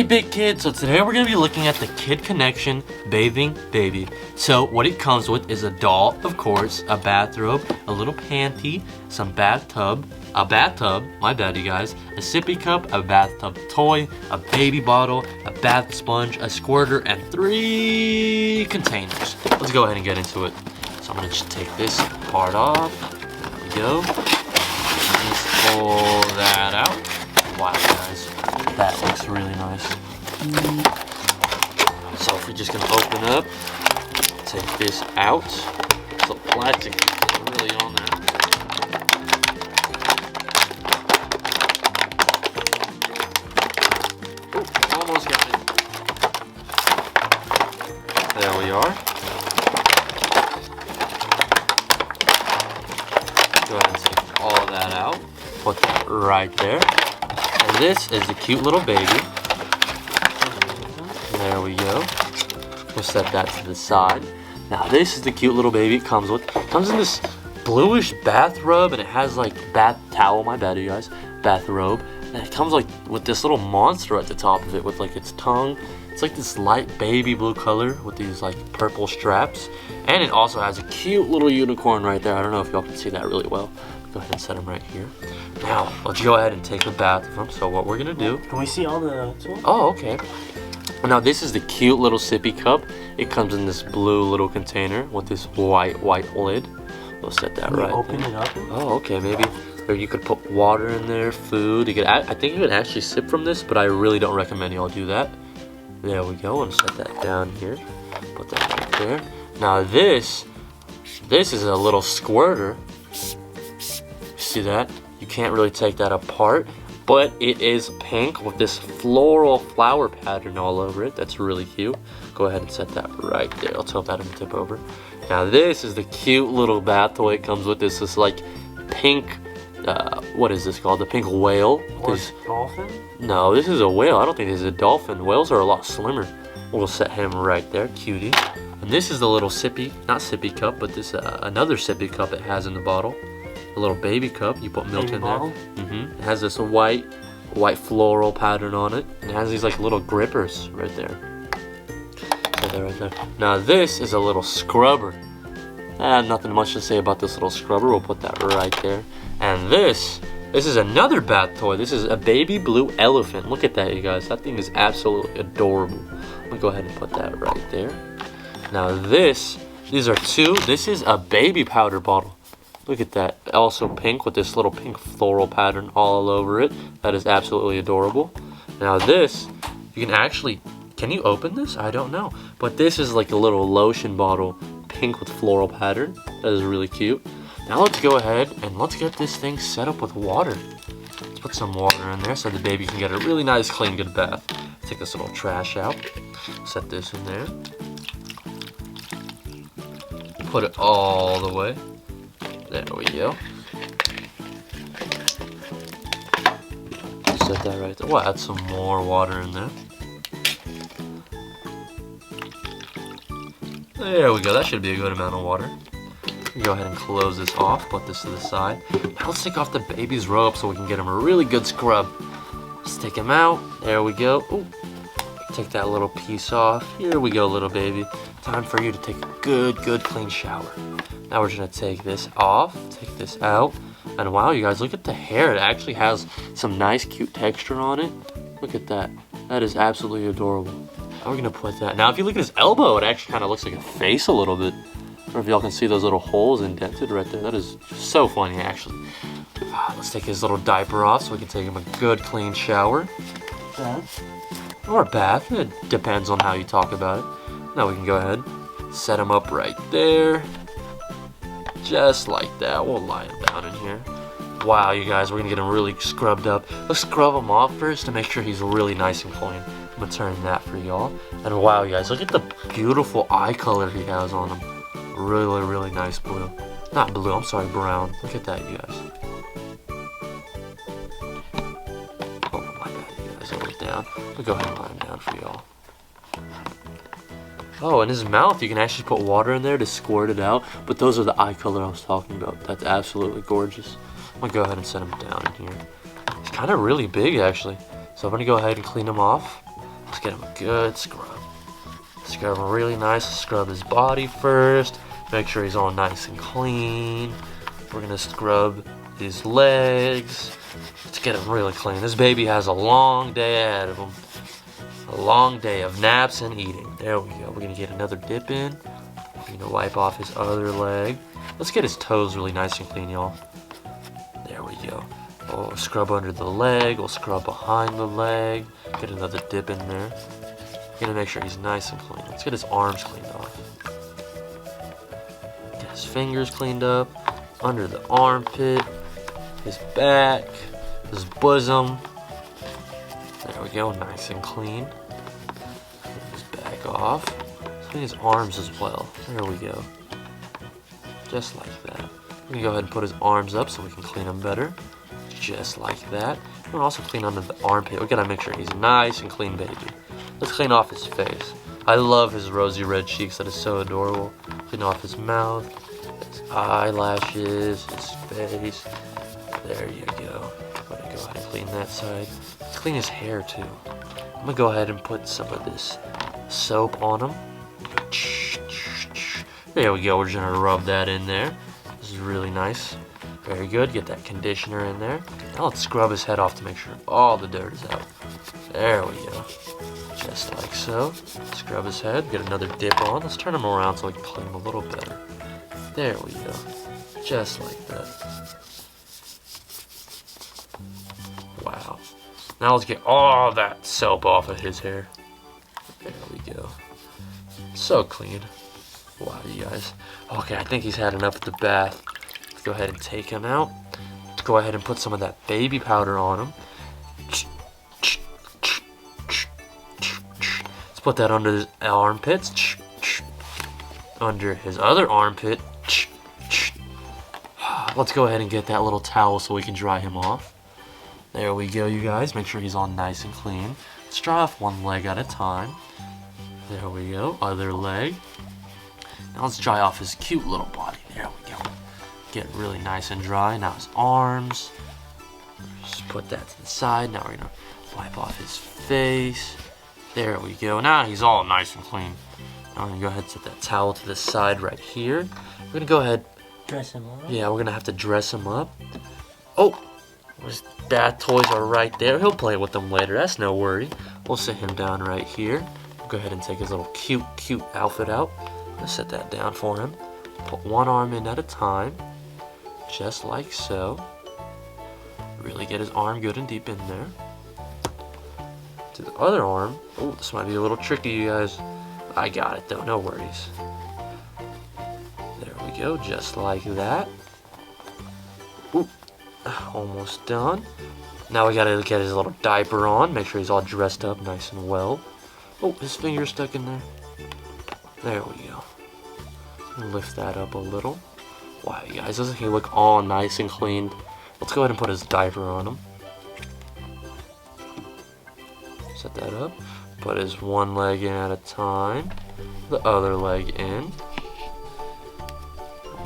Hey big kid, so today we're going to be looking at the Kid Connection Bathing Baby. So what it comes with is a doll, of course, a bathrobe, a little panty, some bathtub, a bathtub, my bad you guys, a sippy cup, a bathtub toy, a baby bottle, a bath sponge, a squirter, and 3 containers. Let's go ahead and get into it. So I'm going to just take this part off. There we go. Just pull that out. Wow guys, that looks really nice. So if we're just gonna open up, take this out. So plastic is really on there. Ooh, almost got it. There we are. Go ahead and take all of that out. Put that right there. And this is the cute little baby. There we go. We'll set that to the side. Now this is the cute little baby it comes with. It comes in this bluish bathrobe, and it has like bath towel, my bad you guys, bathrobe. And it comes like with this little monster at the top of it with like its tongue. It's like this light baby blue color with these like purple straps. And it also has a cute little unicorn right there. I don't know if y'all can see that really well. Go ahead and set them right here. Now, let's go ahead and take a bath of them. So what we're gonna do... Can we see all the tools? Oh, okay. Now this is the cute little sippy cup. It comes in this blue little container with this white lid. We'll set that right open there. it up? Oh, okay, maybe. Or you could put water in there, food. You could I think you could actually sip from this, but I really don't recommend y'all do that. There we go. And set that down here. Put that right there. Now this is a little squirter. See that? You can't really take that apart, but it is pink with this floral flower pattern all over it. That's really cute. Go ahead and set that right there. I'll tilt that and tip over. Now this is the cute little bath toy it comes with. This like pink, what is this called? The pink whale. Dolphin? No, this is a whale. I don't think this is a dolphin. Whales are a lot slimmer. We'll set him right there, cutie. And this is the little sippy, not sippy cup, but this another sippy cup it has in the bottle. A little baby cup, you put milk baby in there. bottle? It has this white floral pattern on it. And it has these like little grippers right there. Right there. Now this is a little scrubber. Nothing much to say about this little scrubber. We'll put that right there. And this is another bath toy. This is a baby blue elephant. Look at that, you guys. That thing is absolutely adorable. I'm gonna go ahead and put that right there. Now these are 2. This is a baby powder bottle. Look at that, also pink with this little pink floral pattern all over it. That is absolutely adorable. Now this, you can actually, can you open this? I don't know. But this is like a little lotion bottle, pink with floral pattern. That is really cute. Now let's go ahead and let's get this thing set up with water. Let's put some water in there so the baby can get a really nice, clean, good bath. Take this little trash out. Set this in there. Put it all the way. There we go. Set that right there. We'll add some more water in there. There we go. That should be a good amount of water. Go ahead and close this off. Put this to the side. Now let's take off the baby's robe so we can get him a really good scrub. Let's take him out. There we go. Ooh. Take that little piece off. Here we go, little baby. Time for you to take a good clean shower. Now we're just gonna take this off, take this out, and wow, you guys, look at the hair. It actually has some nice, cute texture on it. Look at that. That is absolutely adorable. Now we're gonna put that. Now, if you look at his elbow, it actually kind of looks like a face a little bit. I don't know if y'all can see those little holes indented right there. That is so funny, actually. Let's take his little diaper off so we can take him a good, clean shower. Bath? Or bath. It depends on how you talk about it. Now we can go ahead, set him up right there. Just like that. We'll lie him down in here. Wow, you guys, we're gonna get him really scrubbed up. Let's scrub him off first to make sure he's really nice and clean. I'm gonna turn that for y'all. And wow, you guys, look at the beautiful eye color he has on him. Really nice blue. Not blue, I'm sorry, brown. Look at that, you guys. Oh my god, you guys, hold it down. We'll go ahead and lie him down for y'all. Oh, in his mouth, you can actually put water in there to squirt it out. But those are the eye color I was talking about. That's absolutely gorgeous. I'm gonna go ahead and set him down in here. He's kind of really big, actually. So I'm gonna go ahead and clean him off. Let's get him a good scrub. Scrub him really nice. Scrub his body first. Make sure he's all nice and clean. We're gonna scrub his legs. Let's get him really clean. This baby has a long day ahead of him. A long day of naps and eating. There we go. We're gonna get another dip in. We're gonna wipe off his other leg. Let's get his toes really nice and clean, y'all. There we go. Oh, scrub under the leg. We'll scrub behind the leg. Get another dip in there. Gonna make sure he's nice and clean. Let's get his arms cleaned off. Get his fingers cleaned up. Under the armpit. His back. His bosom. There we go. Nice and clean. Get his back off. Clean his arms as well. There we go. Just like that. We're gonna go ahead and put his arms up so we can clean them better. Just like that. We're also clean under the armpit. We gotta make sure he's nice and clean, baby. Let's clean off his face. I love his rosy red cheeks. That is so adorable. Clean off his mouth, his eyelashes, his face. There you go. I'm gonna go ahead and clean that side. Let's clean his hair too. I'm gonna go ahead and put some of this soap on him. There we go. We're just gonna rub that in there. This is really nice. Very good. Get that conditioner in there. Now let's scrub his head off to make sure all the dirt is out. There we go. Just like so. Scrub his head. Get another dip on. Let's turn him around so we can clean him a little better. There we go. Just like that. Wow. Now let's get all that soap off of his hair. There we go. So clean. Wow, you guys. Okay, I think he's had enough of the bath. Let's go ahead and take him out. Let's go ahead and put some of that baby powder on him. Let's put that under his armpits. Under his other armpit. Let's go ahead and get that little towel so we can dry him off. There we go, you guys. Make sure he's all nice and clean. Let's dry off one leg at a time. There we go. Other leg. Now let's dry off his cute little body. There we go. Get really nice and dry. Now his arms. Just put that to the side. Now we're going to wipe off his face. There we go. Now he's all nice and clean. Now we're going to go ahead and set that towel to the side right here. We're going to go ahead. Dress him up. Yeah, we're going to have to dress him up. Oh, his bath toys are right there. He'll play with them later. That's no worry. We'll sit him down right here. Go ahead and take his little cute outfit out. Let's set that down for him. Put one arm in at a time. Just like so. Really get his arm good and deep in there. To the other arm. Oh, this might be a little tricky, you guys. I got it though, no worries. There we go, just like that. Ooh, almost done. Now we gotta get his little diaper on. Make sure he's all dressed up nice and well. Oh, his finger's stuck in there. There we go. Lift that up a little. Wow, you guys, doesn't he look all nice and clean? Let's go ahead and put his diaper on him. Set that up. Put his one leg in at a time. The other leg in.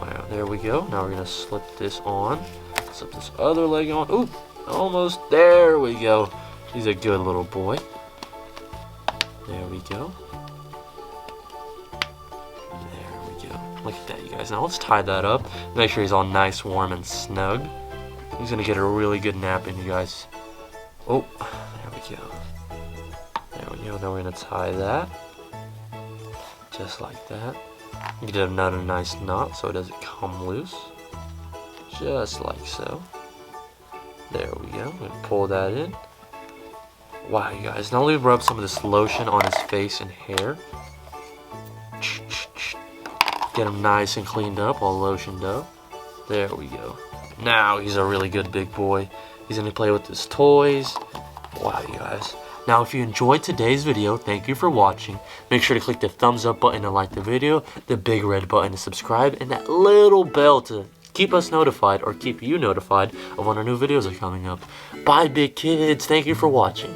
Wow, there we go. Now we're gonna slip this on. Slip this other leg on. Ooh, almost. There we go. He's a good little boy. There we go. There we go. Look at that, you guys. Now let's tie that up. Make sure he's all nice, warm, and snug. He's gonna get a really good nap in, you guys. Oh, there we go. There we go. Now we're gonna tie that. Just like that. You get another nice knot so it doesn't come loose. Just like so. There we go. I'm gonna pull that in. Wow, you guys. Now we rub some of this lotion on his face and hair. Get him nice and cleaned up, all lotioned up. There we go. Now he's a really good big boy. He's gonna play with his toys. Wow, you guys. Now, if you enjoyed today's video, thank you for watching. Make sure to click the thumbs up button to like the video, the big red button to subscribe, and that little bell to keep us notified or keep you notified of when our new videos are coming up. Bye, big kids. Thank you for watching.